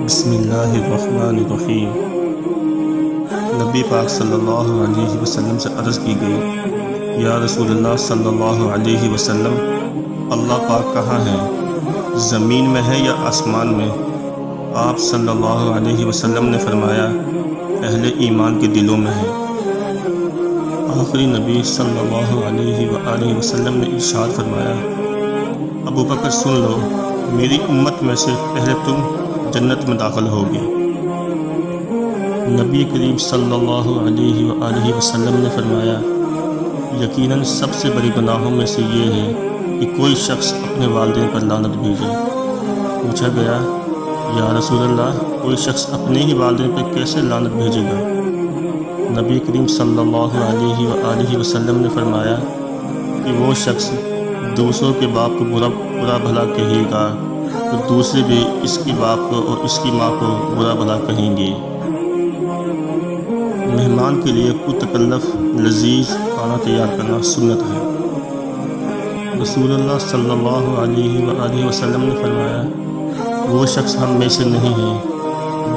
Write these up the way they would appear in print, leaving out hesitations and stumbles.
بسم اللہ الرحمن الرحیم۔ نبی پاک صلی اللہ علیہ وسلم سے عرض کی گئی، یا رسول اللہ صلی اللہ علیہ وسلم، اللہ پاک کہاں ہے؟ زمین میں ہے یا آسمان میں؟ آپ صلی اللہ علیہ وسلم نے فرمایا، اہل ایمان کے دلوں میں ہے۔ آخری نبی صلی اللہ علیہ وآلہ وسلم نے ارشاد فرمایا، ابو بکر سن لو، میری امت میں سے پہلے تم جنت میں داخل ہوگے۔ نبی کریم صلی اللہ علیہ وآلہ وسلم نے فرمایا، یقیناً سب سے بڑی گناہوں میں سے یہ ہے کہ کوئی شخص اپنے والدین پر لعنت بھیجے۔ پوچھا گیا، یا رسول اللہ، کوئی شخص اپنے ہی والدین پر کیسے لعنت بھیجے گا؟ نبی کریم صلی اللہ علیہ وآلہ وسلم نے فرمایا کہ وہ شخص دوسروں کے باپ کو برا بھلا کہے گا تو دوسرے بھی اس کے باپ کو اور اس کی ماں کو برا بھلا کہیں گے۔ مہمان کے لیے پرتکلف لذیذ کھانا تیار کرنا سنت ہے۔ رسول اللہ صلی اللہ علیہ وآلہ وسلم نے فرمایا، وہ شخص ہم میں سے نہیں ہے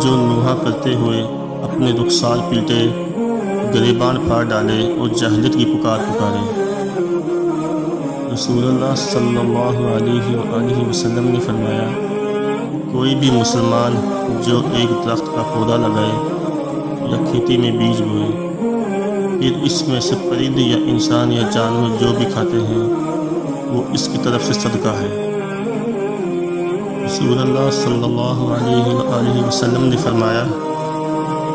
جو نوحہ کرتے ہوئے اپنے رخسار پیٹے، گریبان پھاڑ ڈالے اور جاہلیت کی پکارے۔ رسول اللہ صلی اللہ علیہ وآلہ وسلم نے فرمایا، کوئی بھی مسلمان جو ایک درخت کا پودا لگائے یا کھیتی میں بیج بوئے، پھر اس میں سے پرندے یا انسان یا جانور جو بھی کھاتے ہیں وہ اس کی طرف سے صدقہ ہے۔ رسول اللہ صلی اللہ علیہ وآلہ وسلم نے فرمایا،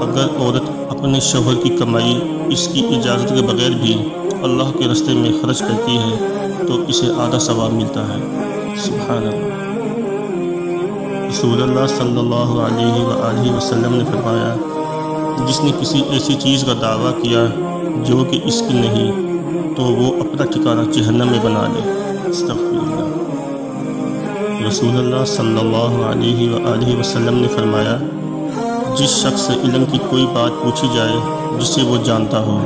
اگر عورت اپنے شوہر کی کمائی اس کی اجازت کے بغیر بھی اللہ کے راستے میں خرچ کرتی ہے تو اسے آدھا ثواب ملتا ہے۔ سبحان اللہ۔ رسول اللہ صلی اللہ علیہ وآلہ وسلم نے فرمایا، جس نے کسی ایسی چیز کا دعویٰ کیا جو کہ اس کی نہیں تو وہ اپنا ٹھکانہ جہنم میں بنا لے۔ استغفر اللہ۔ رسول اللہ صلی اللہ علیہ وآلہ وسلم نے فرمایا، جس شخص سے علم کی کوئی بات پوچھی جائے جسے وہ جانتا ہو،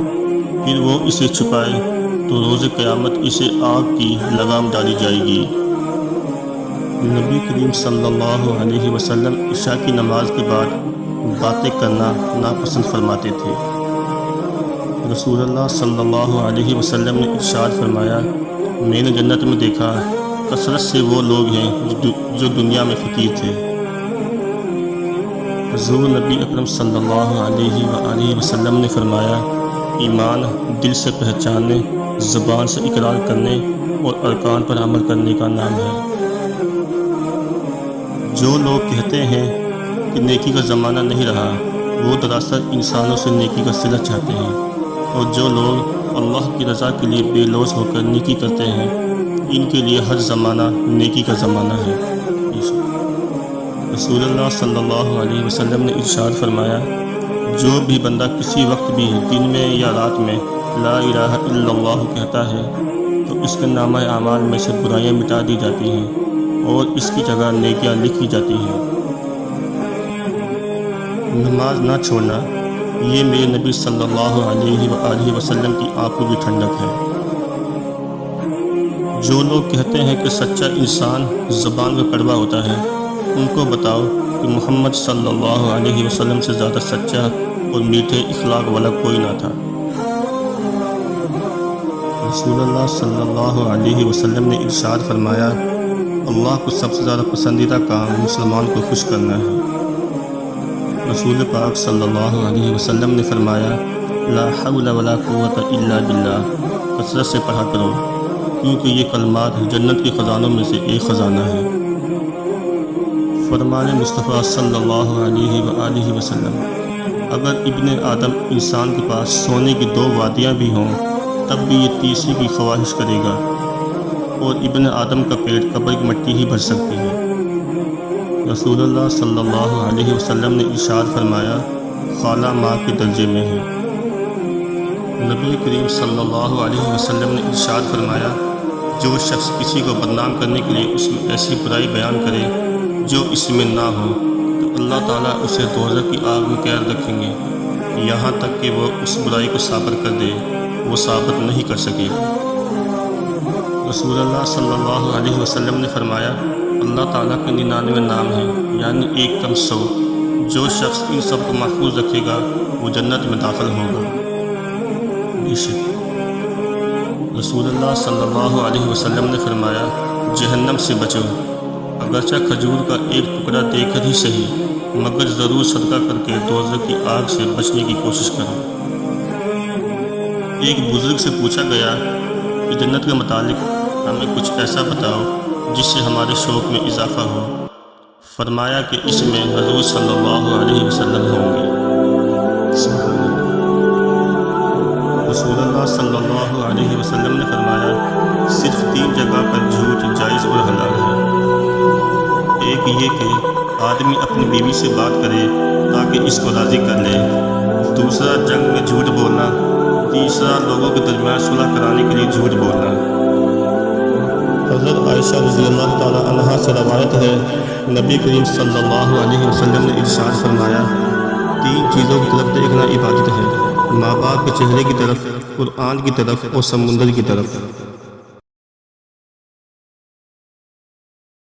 پھر وہ اسے چھپائے تو روز قیامت اسے آگ کی لگام ڈالی جائے گی۔ نبی کریم صلی اللہ علیہ وسلم عشاء کی نماز کے بعد باتیں کرنا ناپسند فرماتے تھے۔ رسول اللہ صلی اللہ علیہ وسلم نے ارشاد فرمایا، میں نے جنت میں دیکھا کثرت سے وہ لوگ ہیں جو دنیا میں فقیر تھے۔ حضور نبی اکرم صلی اللہ علیہ وآلہ وسلم نے فرمایا، ایمان دل سے پہچاننے، زبان سے اقرار کرنے اور ارکان پر عمل کرنے کا نام ہے۔ جو لوگ کہتے ہیں کہ نیکی کا زمانہ نہیں رہا، وہ دراصل انسانوں سے نیکی کا صلہ چاہتے ہیں، اور جو لوگ اللہ کی رضا کے لیے بے لوث ہو کر نیکی کرتے ہیں، ان کے لیے ہر زمانہ نیکی کا زمانہ ہے۔ رسول اللہ صلی اللہ علیہ وسلم نے ارشاد فرمایا، جو بھی بندہ کسی وقت بھی دن میں یا رات میں لا الہ الا اللہ کہتا ہے تو اس کے نامہ اعمال میں سے برائیاں مٹا دی جاتی ہیں اور اس کی جگہ نیکیاں لکھی جاتی ہیں۔ نماز نہ چھوڑنا، یہ میرے نبی صلی اللہ علیہ وآلہ وسلم کی آنکھوں کی ٹھنڈک ہے۔ جو لوگ کہتے ہیں کہ سچا انسان زبان کا کڑوا ہوتا ہے، ان کو بتاؤ کہ محمد صلی اللہ علیہ وسلم سے زیادہ سچا اور میٹھے اخلاق والا کوئی نہ تھا۔ رسول اللہ صلی اللہ علیہ وسلم نے ارشاد فرمایا، اللہ کو سب سے زیادہ پسندیدہ کام مسلمان کو خوش کرنا ہے۔ رسول پاک صلی اللہ علیہ وسلم نے فرمایا، لا حول ولا قوت الا باللہ، کثرت سے پڑھا کرو، کیونکہ یہ کلمات جنت کے خزانوں میں سے ایک خزانہ ہے۔ فرمان مصطفیٰ صلی اللہ علیہ وآلہ وسلم، اگر ابن آدم انسان کے پاس سونے کی 2 وادیاں بھی ہوں تب بھی یہ تیسری کی خواہش کرے گا، اور ابن آدم کا پیٹ قبر کی مٹی ہی بھر سکتی ہے۔ رسول اللہ صلی اللہ علیہ وسلم نے ارشاد فرمایا، خالہ ماں کے درجے میں ہے۔ نبی کریم صلی اللہ علیہ وسلم نے ارشاد فرمایا، جو شخص کسی کو بدنام کرنے کے لیے اس میں ایسی برائی بیان کرے جو اس میں نہ ہو تو اللہ تعالیٰ اسے دوزخ کی آگ میں قید رکھیں گے یہاں تک کہ وہ اس برائی کو ثابت کر دے۔ وہ ثابت نہیں کر سکے۔ رسول اللہ صلی اللہ علیہ وسلم نے فرمایا، اللہ تعالیٰ کے 99 نام ہیں، یعنی 1 کم 100۔ جو شخص ان سب کو محفوظ رکھے گا وہ جنت میں داخل ہوگا۔ بے شک رسول اللہ صلی اللہ علیہ وسلم نے فرمایا، جہنم سے بچو، اگرچہ کھجور کا ایک ٹکڑا دے کر ہی صحیح، مگر ضرور صدقہ کر کے دوزخ کی آگ سے بچنے کی کوشش کرو۔ ایک بزرگ سے پوچھا گیا کہ جنت کے متعلق ہمیں کچھ ایسا بتاؤ جس سے ہمارے شوق میں اضافہ ہو۔ فرمایا کہ اس میں حضور صلی اللہ علیہ وسلم ہوں گے۔ رسول اللہ صلی اللہ علیہ وسلم نے فرمایا، صرف 3 جگہ پر جھوٹ جائز اور حلال ہے۔ ایک یہ کہ آدمی اپنی بیوی سے بات کرے تاکہ اس کو راضی کر لے، دوسرا جنگ میں جھوٹ بولنا، تیسرا لوگوں کے درمیان صلح کرانے کے لیے جھوٹ بولنا۔ حضرت عائشہ رضی اللہ تعالیٰ عنہا سے روایت ہے، نبی کریم صلی اللہ علیہ وسلم نے ارشاد فرمایا، 3 چیزوں کی طرف دیکھنا عبادت ہے، ماں باپ کے چہرے کی طرف، قرآن کی طرف اور سمندر کی طرف۔